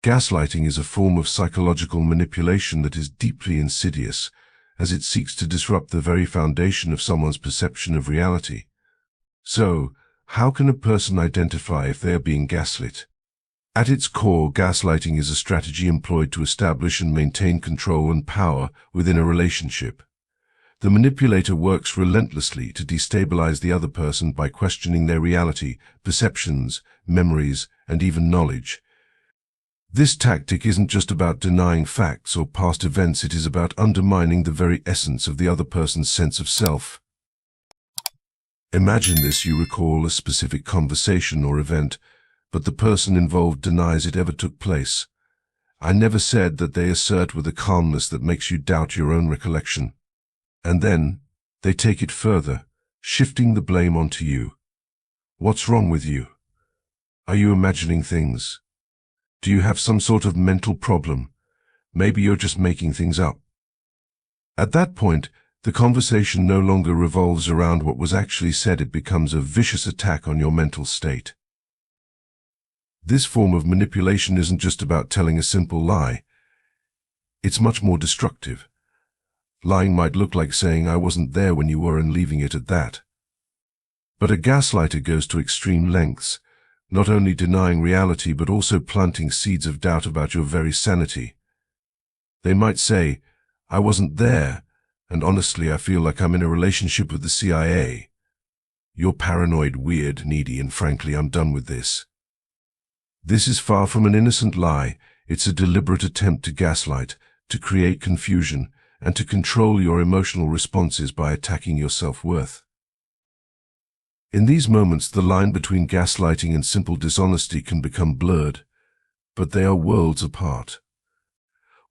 Gaslighting is a form of psychological manipulation that is deeply insidious, as it seeks to disrupt the very foundation of someone's perception of reality. So, how can a person identify if they are being gaslit? At its core, gaslighting is a strategy employed to establish and maintain control and power within a relationship. The manipulator works relentlessly to destabilize the other person by questioning their reality, perceptions, memories, and even knowledge. This tactic isn't just about denying facts or past events, it is about undermining the very essence of the other person's sense of self. Imagine this: you recall a specific conversation or event, but the person involved denies it ever took place. "I never said," that they assert with a calmness that makes you doubt your own recollection. And then, they take it further, shifting the blame onto you. What's wrong with you? Are you imagining things? Do you have some sort of mental problem? Maybe you're just making things up. At that point, the conversation no longer revolves around what was actually said. It becomes a vicious attack on your mental state. This form of manipulation isn't just about telling a simple lie. It's much more destructive. Lying might look like saying, "I wasn't there when you were," and leaving it at that. But a gaslighter goes to extreme lengths, not only denying reality but also planting seeds of doubt about your very sanity. They might say, "I wasn't there, and honestly I feel like I'm in a relationship with the CIA. You're paranoid, weird, needy, and frankly I'm done with this." This is far from an innocent lie. It's a deliberate attempt to gaslight, to create confusion, and to control your emotional responses by attacking your self-worth. In these moments, the line between gaslighting and simple dishonesty can become blurred, but they are worlds apart.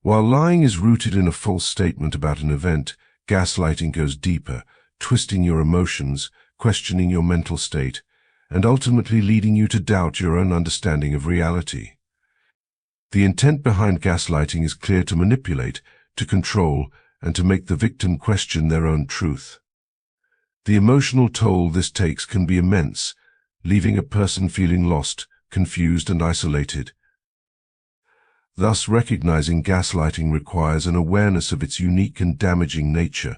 While lying is rooted in a false statement about an event, gaslighting goes deeper, twisting your emotions, questioning your mental state, and ultimately leading you to doubt your own understanding of reality. The intent behind gaslighting is clear: to manipulate, to control, and to make the victim question their own truth. The emotional toll this takes can be immense, leaving a person feeling lost, confused, and isolated. Thus, recognizing gaslighting requires an awareness of its unique and damaging nature.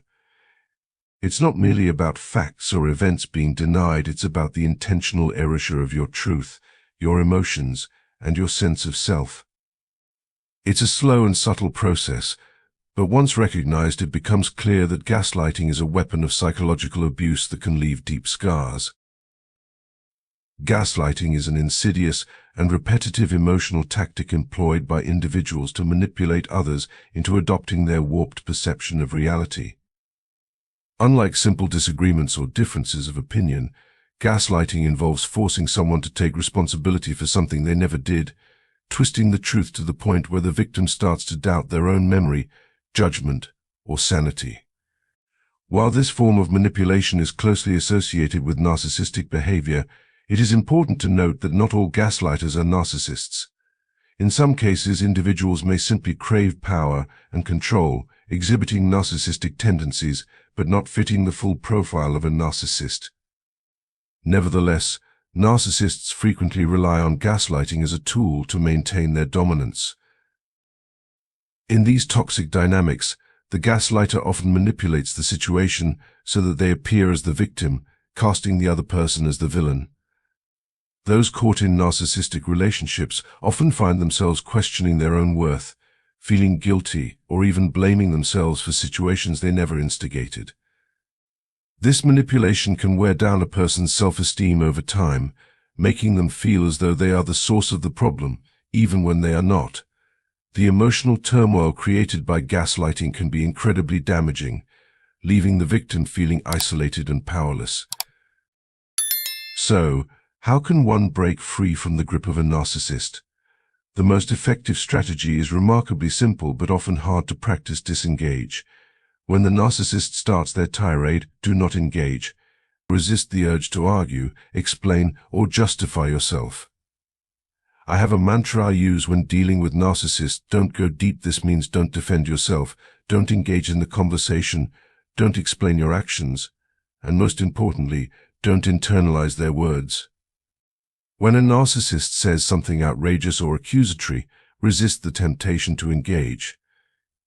It's not merely about facts or events being denied, it's about the intentional erasure of your truth, your emotions, and your sense of self. It's a slow and subtle process, but once recognized, it becomes clear that gaslighting is a weapon of psychological abuse that can leave deep scars. Gaslighting is an insidious and repetitive emotional tactic employed by individuals to manipulate others into adopting their warped perception of reality. Unlike simple disagreements or differences of opinion, gaslighting involves forcing someone to take responsibility for something they never did, twisting the truth to the point where the victim starts to doubt their own memory, judgment, or sanity. While this form of manipulation is closely associated with narcissistic behavior, it is important to note that not all gaslighters are narcissists. In some cases, individuals may simply crave power and control, exhibiting narcissistic tendencies, but not fitting the full profile of a narcissist. Nevertheless, narcissists frequently rely on gaslighting as a tool to maintain their dominance. In these toxic dynamics, the gaslighter often manipulates the situation so that they appear as the victim, casting the other person as the villain. Those caught in narcissistic relationships often find themselves questioning their own worth, feeling guilty, or even blaming themselves for situations they never instigated. This manipulation can wear down a person's self-esteem over time, making them feel as though they are the source of the problem, even when they are not. The emotional turmoil created by gaslighting can be incredibly damaging, leaving the victim feeling isolated and powerless. So, how can one break free from the grip of a narcissist? The most effective strategy is remarkably simple but often hard to practice: disengage. When the narcissist starts their tirade, do not engage. Resist the urge to argue, explain, or justify yourself. I have a mantra I use when dealing with narcissists: don't go deep. This means don't defend yourself, don't engage in the conversation, don't explain your actions, and most importantly, don't internalize their words. When a narcissist says something outrageous or accusatory, resist the temptation to engage.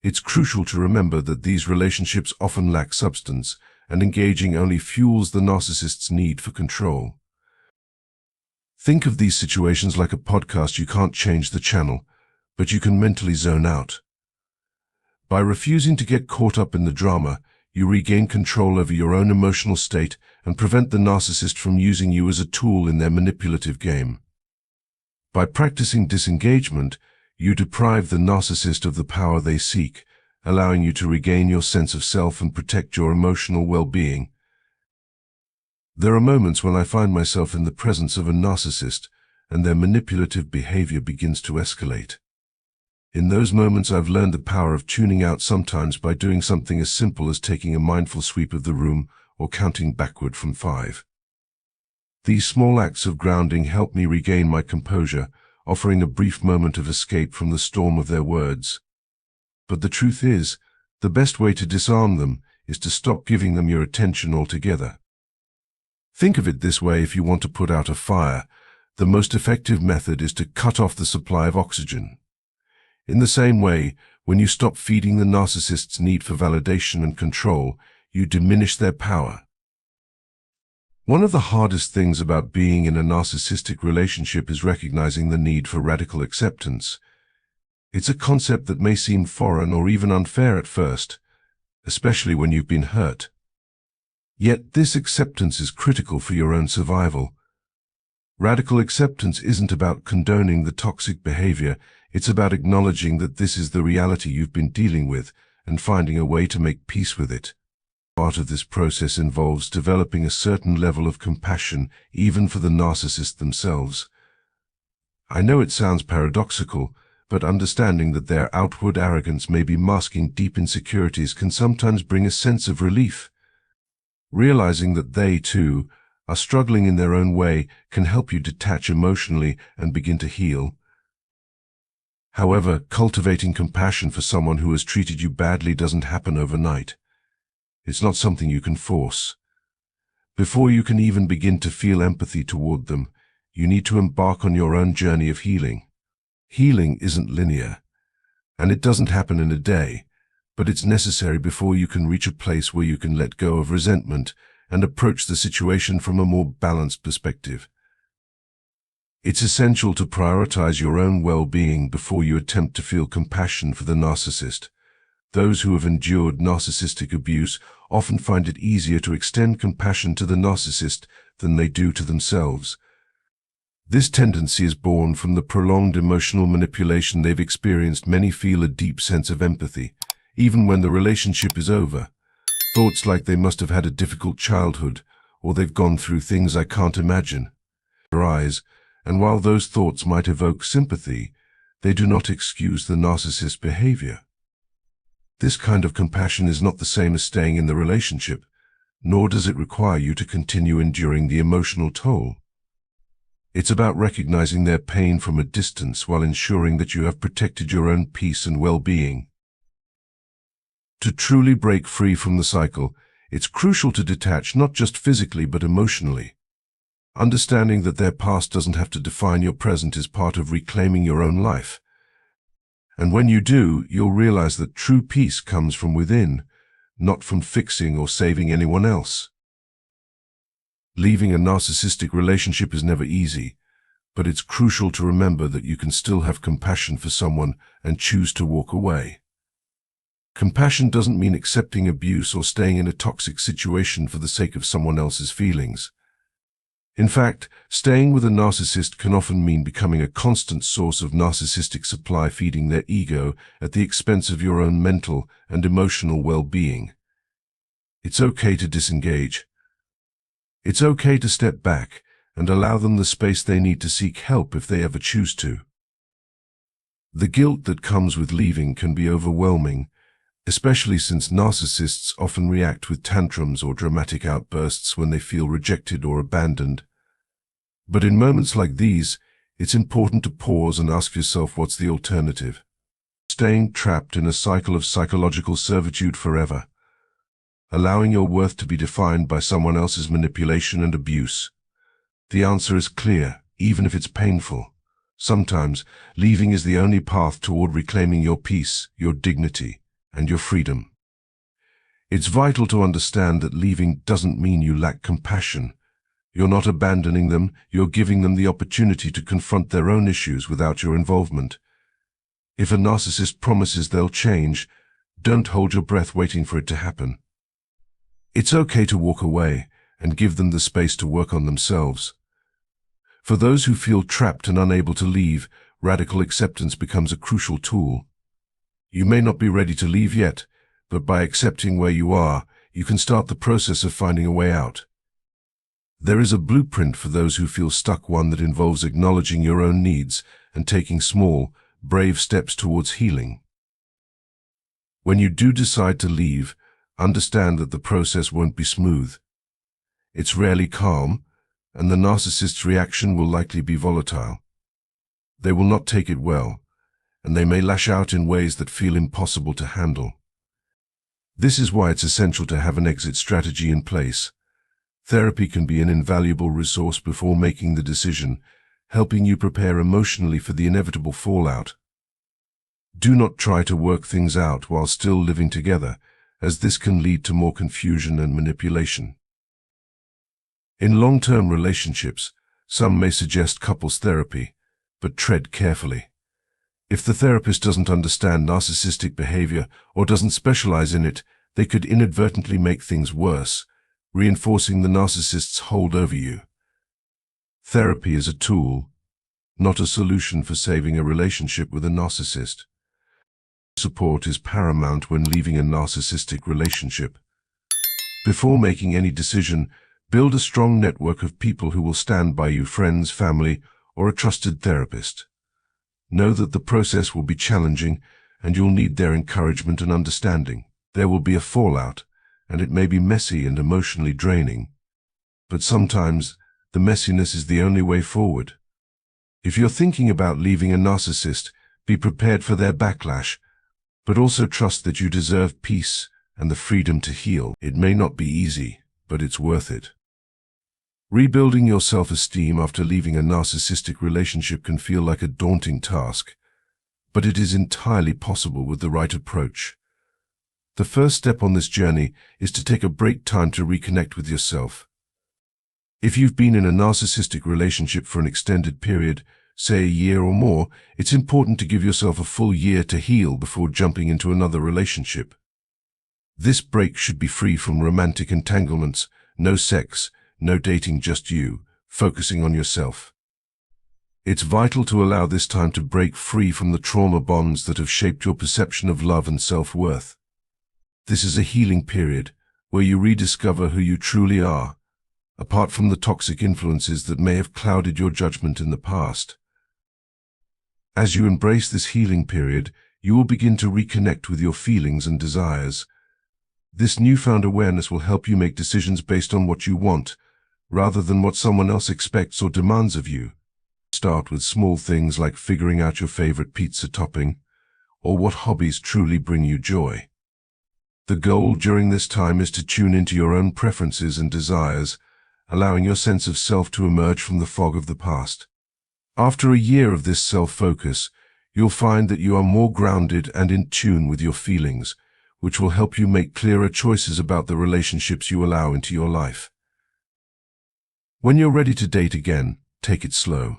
It's crucial to remember that these relationships often lack substance, and engaging only fuels the narcissist's need for control. Think of these situations like a podcast. You can't change the channel, but you can mentally zone out. By refusing to get caught up in the drama, you regain control over your own emotional state and prevent the narcissist from using you as a tool in their manipulative game. By practicing disengagement, you deprive the narcissist of the power they seek, allowing you to regain your sense of self and protect your emotional well-being. There are moments when I find myself in the presence of a narcissist and their manipulative behavior begins to escalate. In those moments, I've learned the power of tuning out, sometimes by doing something as simple as taking a mindful sweep of the room or counting backward from 5. These small acts of grounding help me regain my composure, offering a brief moment of escape from the storm of their words. But the truth is, the best way to disarm them is to stop giving them your attention altogether. Think of it this way: if you want to put out a fire, the most effective method is to cut off the supply of oxygen. In the same way, when you stop feeding the narcissist's need for validation and control, you diminish their power. One of the hardest things about being in a narcissistic relationship is recognizing the need for radical acceptance. It's a concept that may seem foreign or even unfair at first, especially when you've been hurt. Yet this acceptance is critical for your own survival. Radical acceptance isn't about condoning the toxic behavior. It's about acknowledging that this is the reality you've been dealing with and finding a way to make peace with it. Part of this process involves developing a certain level of compassion, even for the narcissist themselves. I know it sounds paradoxical, but understanding that their outward arrogance may be masking deep insecurities can sometimes bring a sense of relief. Realizing that they, too, are struggling in their own way can help you detach emotionally and begin to heal. However, cultivating compassion for someone who has treated you badly doesn't happen overnight. It's not something you can force. Before you can even begin to feel empathy toward them, you need to embark on your own journey of healing. Healing isn't linear, and it doesn't happen in a day, but it's necessary before you can reach a place where you can let go of resentment and approach the situation from a more balanced perspective. It's essential to prioritize your own well-being before you attempt to feel compassion for the narcissist. Those who have endured narcissistic abuse often find it easier to extend compassion to the narcissist than they do to themselves. This tendency is born from the prolonged emotional manipulation they've experienced. Many feel a deep sense of empathy, even when the relationship is over. Thoughts like they must have had a difficult childhood, or they've gone through things I can't imagine, arise, and while those thoughts might evoke sympathy, they do not excuse the narcissist's behavior. This kind of compassion is not the same as staying in the relationship, nor does it require you to continue enduring the emotional toll. It's about recognizing their pain from a distance while ensuring that you have protected your own peace and well-being. To truly break free from the cycle, it's crucial to detach not just physically but emotionally. Understanding that their past doesn't have to define your present is part of reclaiming your own life. And when you do, you'll realize that true peace comes from within, not from fixing or saving anyone else. Leaving a narcissistic relationship is never easy, but it's crucial to remember that you can still have compassion for someone and choose to walk away. Compassion doesn't mean accepting abuse or staying in a toxic situation for the sake of someone else's feelings. In fact, staying with a narcissist can often mean becoming a constant source of narcissistic supply, feeding their ego at the expense of your own mental and emotional well-being. It's okay to disengage. It's okay to step back and allow them the space they need to seek help if they ever choose to. The guilt that comes with leaving can be overwhelming, especially since narcissists often react with tantrums or dramatic outbursts when they feel rejected or abandoned. But in moments like these, it's important to pause and ask yourself, what's the alternative? Staying trapped in a cycle of psychological servitude forever, allowing your worth to be defined by someone else's manipulation and abuse? The answer is clear, even if it's painful. Sometimes, leaving is the only path toward reclaiming your peace, your dignity, and your freedom. It's vital to understand that leaving doesn't mean you lack compassion. You're not abandoning them, you're giving them the opportunity to confront their own issues without your involvement. If a narcissist promises they'll change, don't hold your breath waiting for it to happen. It's okay to walk away and give them the space to work on themselves. For those who feel trapped and unable to leave, radical acceptance becomes a crucial tool. You may not be ready to leave yet, but by accepting where you are, you can start the process of finding a way out. There is a blueprint for those who feel stuck, one that involves acknowledging your own needs and taking small, brave steps towards healing. When you do decide to leave, understand that the process won't be smooth. It's rarely calm, and the narcissist's reaction will likely be volatile. They will not take it well, and they may lash out in ways that feel impossible to handle. This is why it's essential to have an exit strategy in place. Therapy can be an invaluable resource before making the decision, helping you prepare emotionally for the inevitable fallout. Do not try to work things out while still living together, as this can lead to more confusion and manipulation. In long-term relationships, some may suggest couples therapy, but tread carefully. If the therapist doesn't understand narcissistic behavior or doesn't specialize in it, they could inadvertently make things worse, reinforcing the narcissist's hold over you. Therapy is a tool, not a solution for saving a relationship with a narcissist. Support is paramount when leaving a narcissistic relationship. Before making any decision, build a strong network of people who will stand by you, friends, family, or a trusted therapist. Know that the process will be challenging, and you'll need their encouragement and understanding. There will be a fallout, and it may be messy and emotionally draining. But sometimes, the messiness is the only way forward. If you're thinking about leaving a narcissist, be prepared for their backlash, but also trust that you deserve peace and the freedom to heal. It may not be easy, but it's worth it. Rebuilding your self-esteem after leaving a narcissistic relationship can feel like a daunting task, but it is entirely possible with the right approach. The first step on this journey is to take a break time to reconnect with yourself. If you've been in a narcissistic relationship for an extended period, say a year or more, it's important to give yourself a full year to heal before jumping into another relationship. This break should be free from romantic entanglements, no sex, no dating, just you, focusing on yourself. It's vital to allow this time to break free from the trauma bonds that have shaped your perception of love and self-worth. This is a healing period where you rediscover who you truly are, apart from the toxic influences that may have clouded your judgment in the past. As you embrace this healing period, you will begin to reconnect with your feelings and desires. This newfound awareness will help you make decisions based on what you want, rather than what someone else expects or demands of you. Start with small things like figuring out your favorite pizza topping, or what hobbies truly bring you joy. The goal during this time is to tune into your own preferences and desires, allowing your sense of self to emerge from the fog of the past. After a year of this self-focus, you'll find that you are more grounded and in tune with your feelings, which will help you make clearer choices about the relationships you allow into your life. When you're ready to date again, take it slow.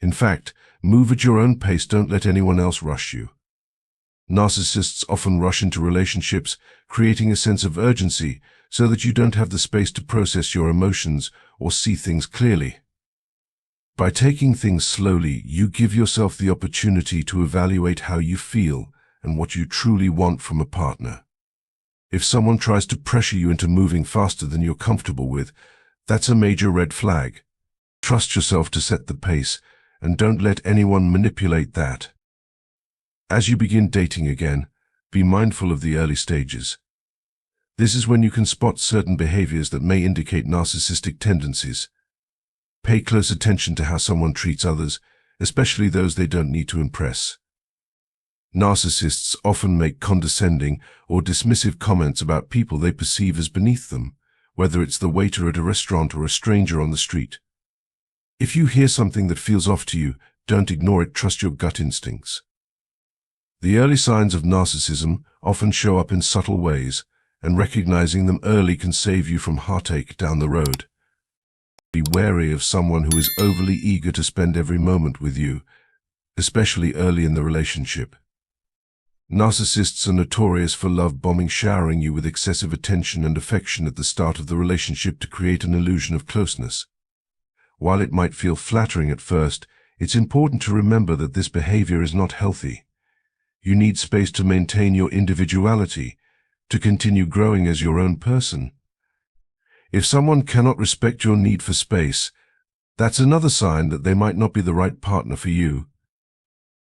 In fact, move at your own pace, don't let anyone else rush you. Narcissists often rush into relationships, creating a sense of urgency so that you don't have the space to process your emotions or see things clearly. By taking things slowly, you give yourself the opportunity to evaluate how you feel and what you truly want from a partner. If someone tries to pressure you into moving faster than you're comfortable with, that's a major red flag. Trust yourself to set the pace, and don't let anyone manipulate that. As you begin dating again, be mindful of the early stages. This is when you can spot certain behaviors that may indicate narcissistic tendencies. Pay close attention to how someone treats others, especially those they don't need to impress. Narcissists often make condescending or dismissive comments about people they perceive as beneath them, whether it's the waiter at a restaurant or a stranger on the street. If you hear something that feels off to you, Don't ignore it, trust your gut instincts. The early signs of narcissism often show up in subtle ways, and recognizing them early can save you from heartache down the road. Be wary of someone who is overly eager to spend every moment with you, especially early in the relationship. Narcissists are notorious for love bombing, showering you with excessive attention and affection at the start of the relationship to create an illusion of closeness. While it might feel flattering at first, it's important to remember that this behavior is not healthy. You need space to maintain your individuality, to continue growing as your own person. If someone cannot respect your need for space, that's another sign that they might not be the right partner for you.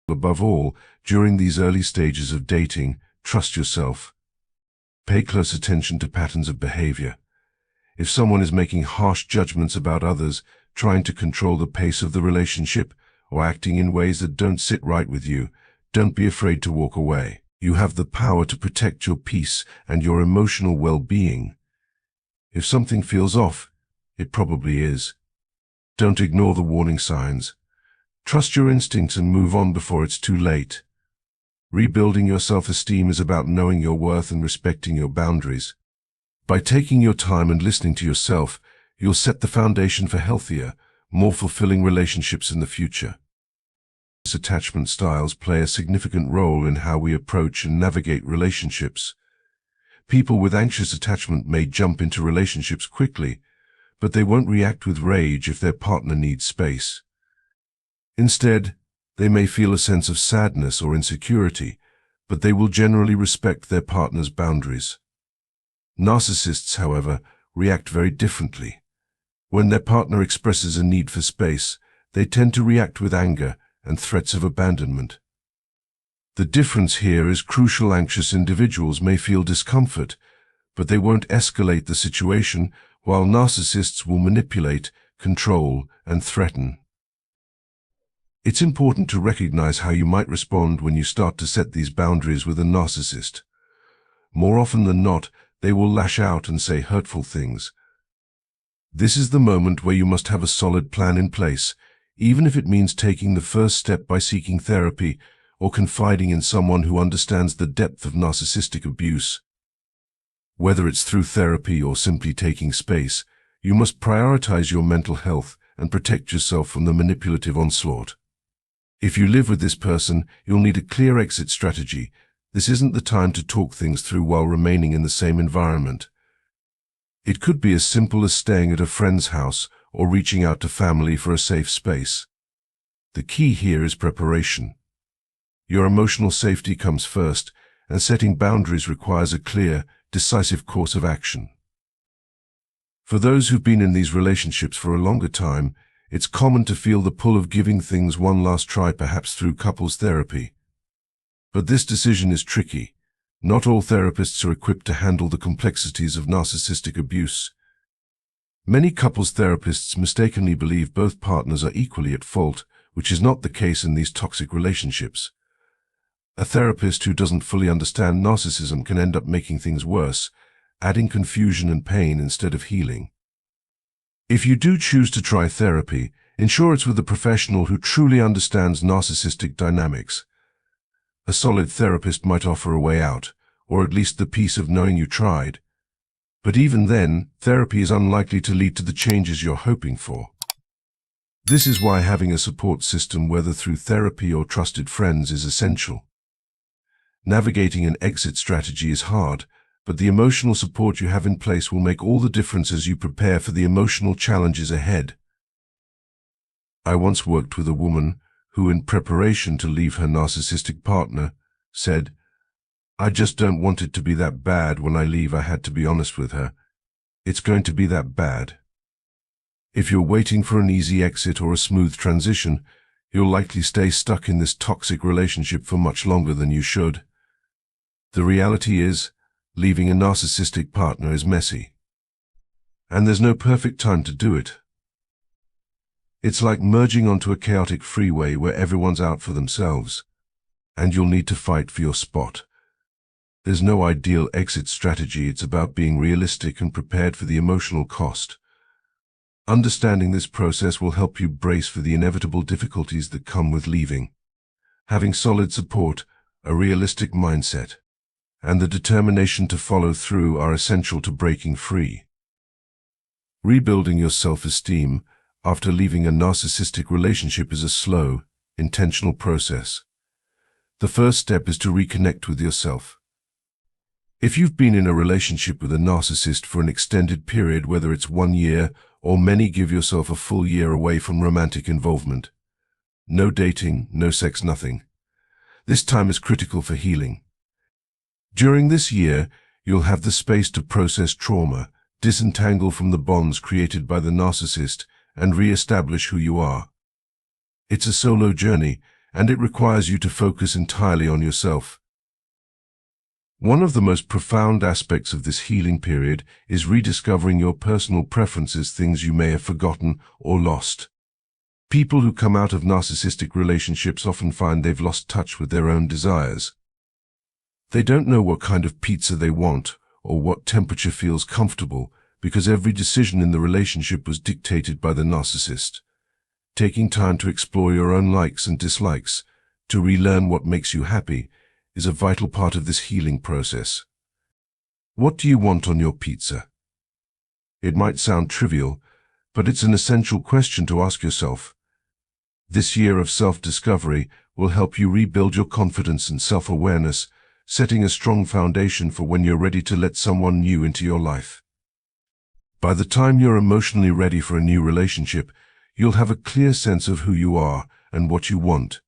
Above all, during these early stages of dating, trust yourself. Pay close attention to patterns of behavior. If someone is making harsh judgments about others, trying to control the pace of the relationship, or acting in ways that don't sit right with you, don't be afraid to walk away. You have the power to protect your peace and your emotional well-being. If something feels off, it probably is. Don't ignore the warning signs. Trust your instincts and move on before it's too late. Rebuilding your self-esteem is about knowing your worth and respecting your boundaries. By taking your time and listening to yourself, you'll set the foundation for healthier, more fulfilling relationships in the future. Attachment styles play a significant role in how we approach and navigate relationships. People with anxious attachment may jump into relationships quickly, but they won't react with rage if their partner needs space. Instead, they may feel a sense of sadness or insecurity, but they will generally respect their partner's boundaries. Narcissists, however, react very differently. When their partner expresses a need for space, they tend to react with anger and threats of abandonment. The difference here is crucial. Anxious individuals may feel discomfort, but they won't escalate the situation, while narcissists will manipulate, control, and threaten. It's important to recognize how you might respond when you start to set these boundaries with a narcissist. More often than not, they will lash out and say hurtful things. This is the moment where you must have a solid plan in place, even if it means taking the first step by seeking therapy or confiding in someone who understands the depth of narcissistic abuse. Whether it's through therapy or simply taking space, you must prioritize your mental health and protect yourself from the manipulative onslaught. If you live with this person, you'll need a clear exit strategy. This isn't the time to talk things through while remaining in the same environment. It could be as simple as staying at a friend's house or reaching out to family for a safe space. The key here is preparation. Your emotional safety comes first, and setting boundaries requires a clear, decisive course of action. For those who've been in these relationships for a longer time, it's common to feel the pull of giving things one last try, perhaps through couples therapy. But this decision is tricky. Not all therapists are equipped to handle the complexities of narcissistic abuse. Many couples therapists mistakenly believe both partners are equally at fault, which is not the case in these toxic relationships. A therapist who doesn't fully understand narcissism can end up making things worse, adding confusion and pain instead of healing. If you do choose to try therapy, ensure it's with a professional who truly understands narcissistic dynamics. A solid therapist might offer a way out, or at least the peace of knowing you tried. But even then, therapy is unlikely to lead to the changes you're hoping for. This is why having a support system, whether through therapy or trusted friends, is essential. Navigating an exit strategy is hard, but the emotional support you have in place will make all the difference as you prepare for the emotional challenges ahead. I once worked with a woman who, in preparation to leave her narcissistic partner, said, "I just don't want it to be that bad when I leave." I had to be honest with her. It's going to be that bad. If you're waiting for an easy exit or a smooth transition, you'll likely stay stuck in this toxic relationship for much longer than you should. The reality is, leaving a narcissistic partner is messy. And there's no perfect time to do it. It's like merging onto a chaotic freeway where everyone's out for themselves, and you'll need to fight for your spot. There's no ideal exit strategy. It's about being realistic and prepared for the emotional cost. Understanding this process will help you brace for the inevitable difficulties that come with leaving. Having solid support, a realistic mindset, and the determination to follow through are essential to breaking free. Rebuilding your self-esteem after leaving a narcissistic relationship is a slow, intentional process. The first step is to reconnect with yourself. If you've been in a relationship with a narcissist for an extended period, whether it's 1 year or many, give yourself a full year away from romantic involvement. No dating, no sex, nothing. This time is critical for healing. During this year, you'll have the space to process trauma, disentangle from the bonds created by the narcissist, and re-establish who you are. It's a solo journey, and it requires you to focus entirely on yourself. One of the most profound aspects of this healing period is rediscovering your personal preferences, things you may have forgotten or lost. People who come out of narcissistic relationships often find they've lost touch with their own desires. They don't know what kind of pizza they want or what temperature feels comfortable, because every decision in the relationship was dictated by the narcissist. Taking time to explore your own likes and dislikes, to relearn what makes you happy, is a vital part of this healing process. What do you want on your pizza? It might sound trivial, but it's an essential question to ask yourself. This year of self-discovery will help you rebuild your confidence and self-awareness, setting a strong foundation for when you're ready to let someone new into your life. By the time you're emotionally ready for a new relationship, you'll have a clear sense of who you are and what you want.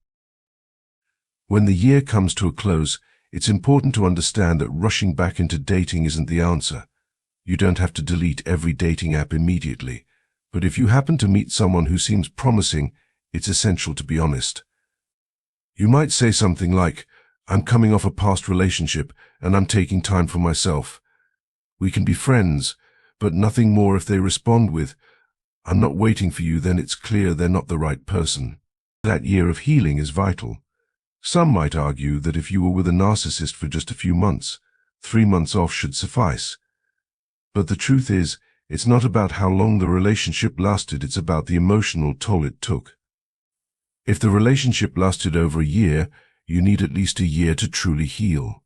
When the year comes to a close, it's important to understand that rushing back into dating isn't the answer. You don't have to delete every dating app immediately, but if you happen to meet someone who seems promising, it's essential to be honest. You might say something like, "I'm coming off a past relationship and I'm taking time for myself. We can be friends, but nothing more." If they respond with, "I'm not waiting for you," then it's clear they're not the right person. That year of healing is vital. Some might argue that if you were with a narcissist for just a few months, 3 months off should suffice. But the truth is, it's not about how long the relationship lasted, it's about the emotional toll it took. If the relationship lasted over a year, you need at least a year to truly heal.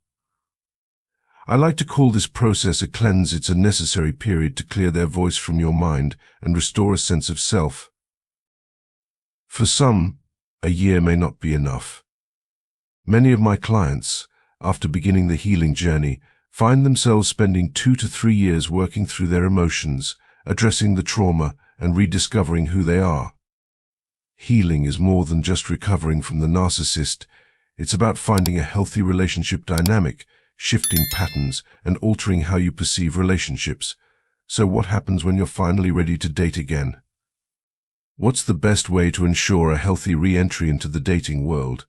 I like to call this process a cleanse. It's a necessary period to clear their voice from your mind and restore a sense of self. For some, a year may not be enough. Many of my clients, after beginning the healing journey, find themselves spending 2 to 3 years working through their emotions, addressing the trauma, and rediscovering who they are. Healing is more than just recovering from the narcissist. It's about finding a healthy relationship dynamic, shifting patterns, and altering how you perceive relationships. So what happens when you're finally ready to date again? What's the best way to ensure a healthy re-entry into the dating world?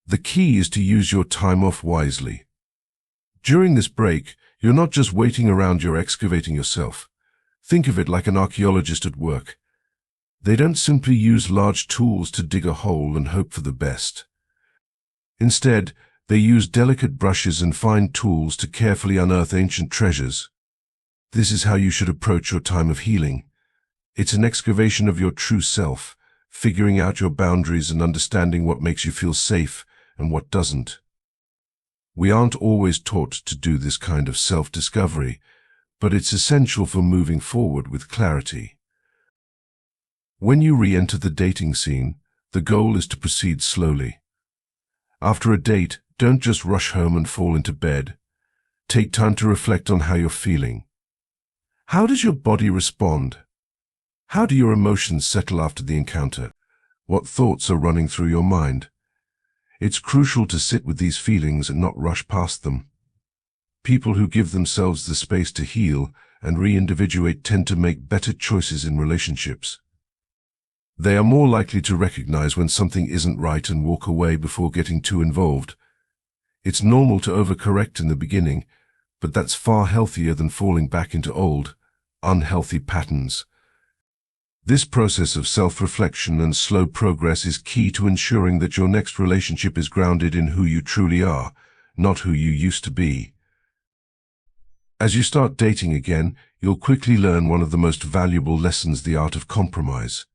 The key is to use your time off wisely. During this break, you're not just waiting around, you're excavating yourself. Think of it like an archaeologist at work. They don't simply use large tools to dig a hole and hope for the best. Instead, they use delicate brushes and fine tools to carefully unearth ancient treasures. This is how you should approach your time of healing. It's an excavation of your true self, figuring out your boundaries and understanding what makes you feel safe and what doesn't. We aren't always taught to do this kind of self-discovery, but it's essential for moving forward with clarity. When you re-enter the dating scene, the goal is to proceed slowly. After a date, don't just rush home and fall into bed. Take time to reflect on how you're feeling. How does your body respond? How do your emotions settle after the encounter? What thoughts are running through your mind? It's crucial to sit with these feelings and not rush past them. People who give themselves the space to heal and re-individuate tend to make better choices in relationships. They are more likely to recognize when something isn't right and walk away before getting too involved. It's normal to overcorrect in the beginning, but that's far healthier than falling back into old, unhealthy patterns. This process of self-reflection and slow progress is key to ensuring that your next relationship is grounded in who you truly are, not who you used to be. As you start dating again, you'll quickly learn one of the most valuable lessons: the art of compromise.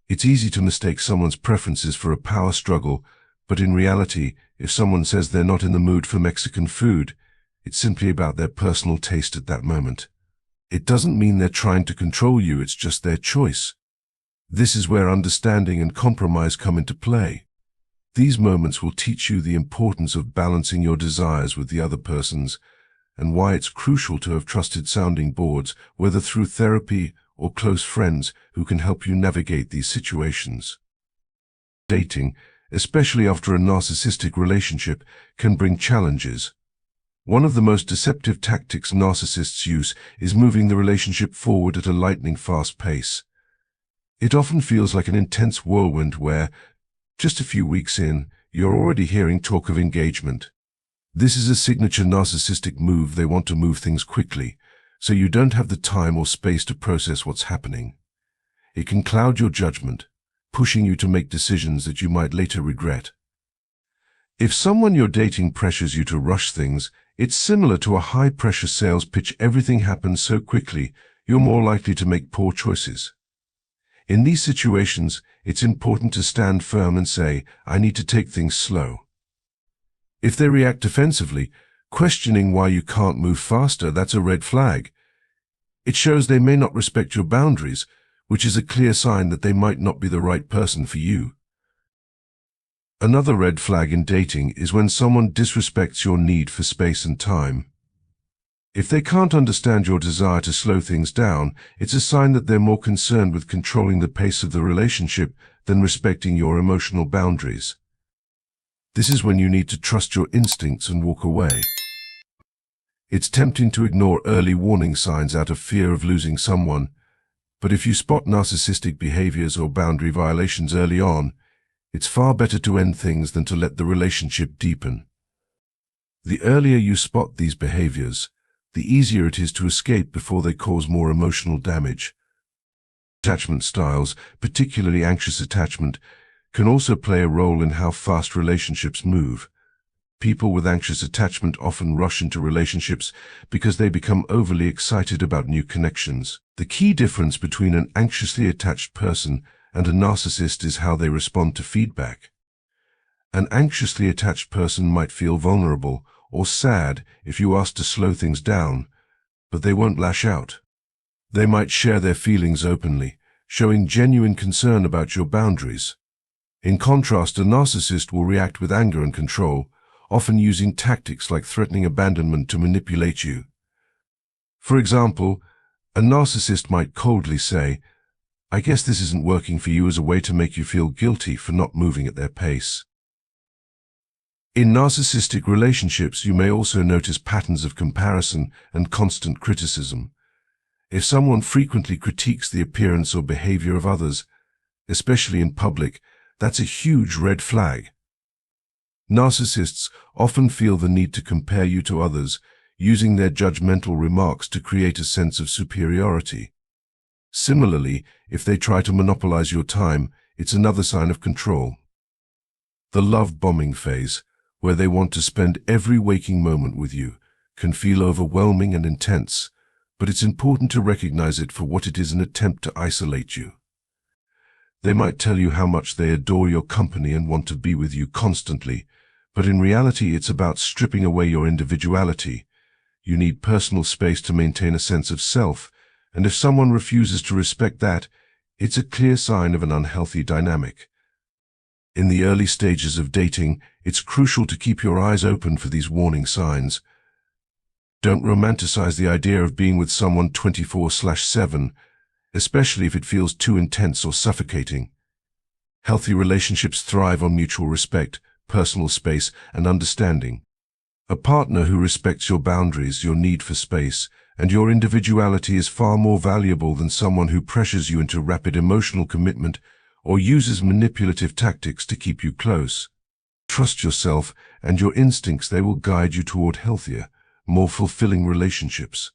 It's easy to mistake someone's preferences for a power struggle, but in reality, if someone says they're not in the mood for Mexican food, it's simply about their personal taste at that moment. It doesn't mean they're trying to control you, it's just their choice. This is where understanding and compromise come into play. These moments will teach you the importance of balancing your desires with the other person's, and why it's crucial to have trusted sounding boards, whether through therapy or close friends who can help you navigate these situations. Dating, especially after a narcissistic relationship, can bring challenges. One of the most deceptive tactics narcissists use is moving the relationship forward at a lightning-fast pace. It often feels like an intense whirlwind where, just a few weeks in, you're already hearing talk of engagement. This is a signature narcissistic move. They want to move things quickly, so you don't have the time or space to process what's happening. It can cloud your judgment, pushing you to make decisions that you might later regret. If someone you're dating pressures you to rush things, it's similar to a high-pressure sales pitch. Everything happens so quickly, you're more likely to make poor choices. In these situations, it's important to stand firm and say, "I need to take things slow." If they react defensively, questioning why you can't move faster, that's a red flag. It shows they may not respect your boundaries, which is a clear sign that they might not be the right person for you. Another red flag in dating is when someone disrespects your need for space and time. If they can't understand your desire to slow things down, it's a sign that they're more concerned with controlling the pace of the relationship than respecting your emotional boundaries. This is when you need to trust your instincts and walk away. It's tempting to ignore early warning signs out of fear of losing someone, but if you spot narcissistic behaviors or boundary violations early on, it's far better to end things than to let the relationship deepen. The earlier you spot these behaviors, the easier it is to escape before they cause more emotional damage. Attachment styles, particularly anxious attachment, can also play a role in how fast relationships move. People with anxious attachment often rush into relationships because they become overly excited about new connections. The key difference between an anxiously attached person and a narcissist is how they respond to feedback. An anxiously attached person might feel vulnerable or sad if you ask to slow things down, but they won't lash out. They might share their feelings openly, showing genuine concern about your boundaries. In contrast, a narcissist will react with anger and control, often using tactics like threatening abandonment to manipulate you. For example, a narcissist might coldly say, "I guess this isn't working for you," as a way to make you feel guilty for not moving at their pace. In narcissistic relationships, you may also notice patterns of comparison and constant criticism. If someone frequently critiques the appearance or behavior of others, especially in public, that's a huge red flag. Narcissists often feel the need to compare you to others, using their judgmental remarks to create a sense of superiority. Similarly, if they try to monopolize your time, it's another sign of control. The love bombing phase, where they want to spend every waking moment with you, can feel overwhelming and intense, but it's important to recognize it for what it is: an attempt to isolate you. They might tell you how much they adore your company and want to be with you constantly, but in reality it's about stripping away your individuality. You need personal space to maintain a sense of self, and if someone refuses to respect that, it's a clear sign of an unhealthy dynamic. In the early stages of dating, it's crucial to keep your eyes open for these warning signs. Don't romanticize the idea of being with someone 24/7, especially if it feels too intense or suffocating. Healthy relationships thrive on mutual respect, personal space, and understanding. A partner who respects your boundaries, your need for space, and your individuality is far more valuable than someone who pressures you into rapid emotional commitment or uses manipulative tactics to keep you close. Trust yourself and your instincts. They will guide you toward healthier, more fulfilling relationships.